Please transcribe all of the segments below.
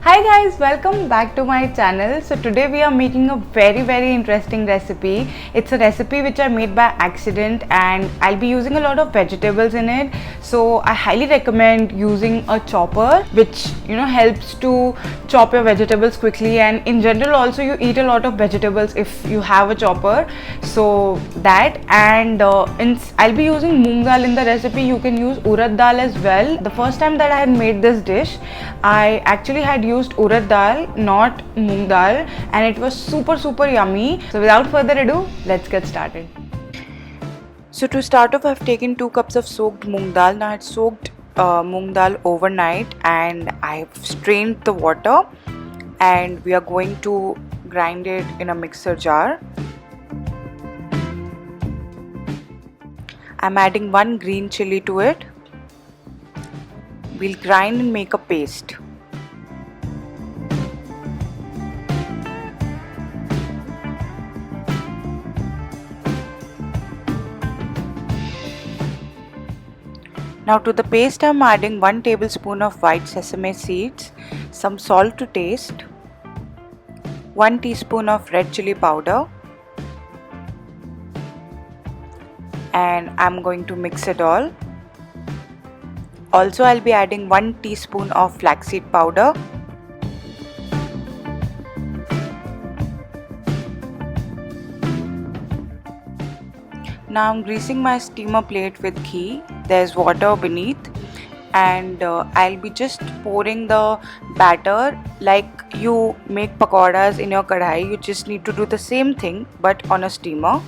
Hi guys, welcome back to my channel. So today we are making a very interesting recipe. It's a recipe which I made by accident and I'll be using a lot of vegetables in it. So I highly recommend using a chopper, which helps to chop your vegetables quickly, and in general also you eat a lot of vegetables if you have a chopper. So that, and I'll be using moong dal in the recipe. You can use urad dal as well. The first time that I had made this dish, I actually had used urad dal, not moong dal, and it was super yummy. So without further ado, let's get started. So to start off, I've taken 2 cups of soaked moong dal. Now I had soaked moong dal overnight and I've strained the water, and we are going to grind it in a mixer jar. I'm adding 1 green chilli to it. We'll grind and make a paste. Now to the paste I'm adding 1 tablespoon of white sesame seeds, some salt to taste, 1 teaspoon of red chili powder, and I'm going to mix it all. Also I'll be adding 1 teaspoon of flaxseed powder. Now I'm greasing my steamer plate with ghee. There's water beneath, and I'll be just pouring the batter like you make pakodas in your kadhai. You just need to do the same thing but on a steamer.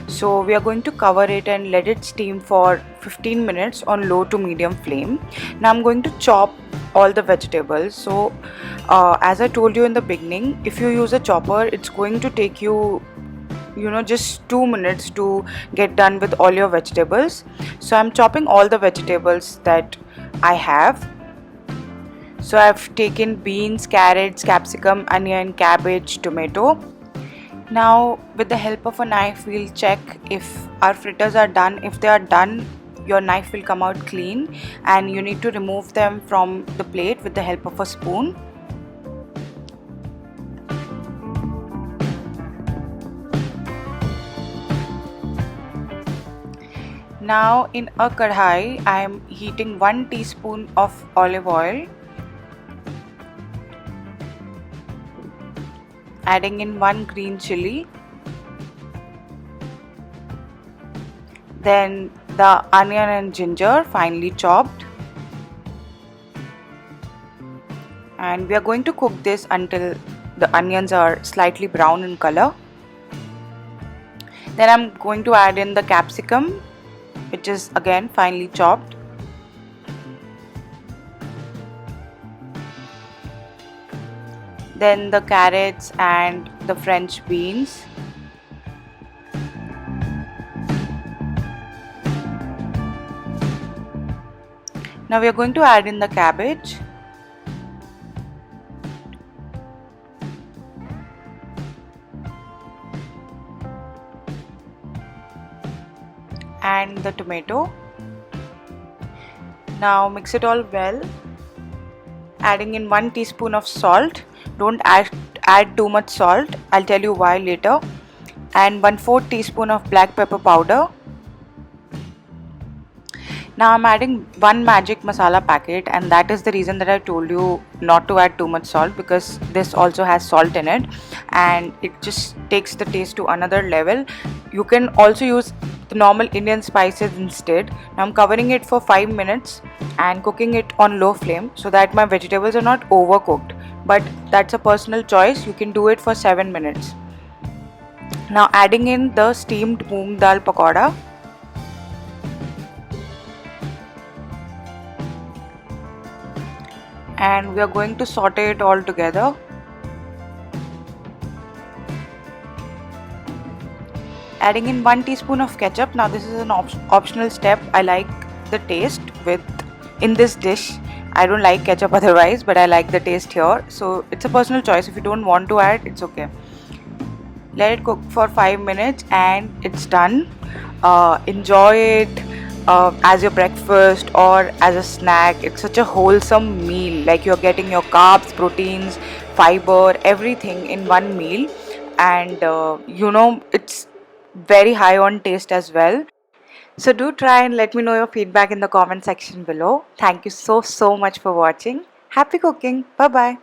So we are going to cover it and let it steam for 15 minutes on low to medium flame. Now I'm going to chop all the vegetables. So as I told you in the beginning, if you use a chopper, it's going to take you just 2 minutes to get done with all your vegetables. So I'm chopping all the vegetables that I have. So I've taken beans, carrots, capsicum, onion, cabbage, tomato. Now with the help of a knife we'll check if our fritters are done. If they are done, your knife will come out clean and you need to remove them from the plate with the help of a spoon. Now in a kadhai I am heating 1 teaspoon of olive oil, adding in 1 green chilli, then the onion and ginger finely chopped, and we are going to cook this until the onions are slightly brown in color. Then I'm going to add in the capsicum, which is again finely chopped. Then the carrots and the French beans. Now we are going to add in the cabbage. And the tomato. Now mix it all well, adding in 1 teaspoon of salt. Don't add too much salt, I'll tell you why later. And 1/4 teaspoon of black pepper powder. Now I'm adding 1 magic masala packet, and that is the reason that I told you not to add too much salt, because this also has salt in it and it just takes the taste to another level. You can also use the normal Indian spices instead. Now I'm covering it for 5 minutes and cooking it on low flame so that my vegetables are not overcooked, but that's a personal choice. You can do it for 7 minutes. Now adding in the steamed moong dal pakoda. And we are going to saute it all together. Adding in 1 teaspoon of ketchup. Now this is an optional step. I like the taste in this dish. I don't like ketchup otherwise, but I like the taste here. So it's a personal choice. If you don't want to add, it's okay. Let it cook for 5 minutes and it's done. Enjoy it. as your breakfast or as a snack. It's such a wholesome meal, like you're getting your carbs, proteins, fiber, everything in one meal. And it's very high on taste as well. So do try and let me know your feedback in the comment section below. Thank you so much for watching. Happy cooking. Bye bye.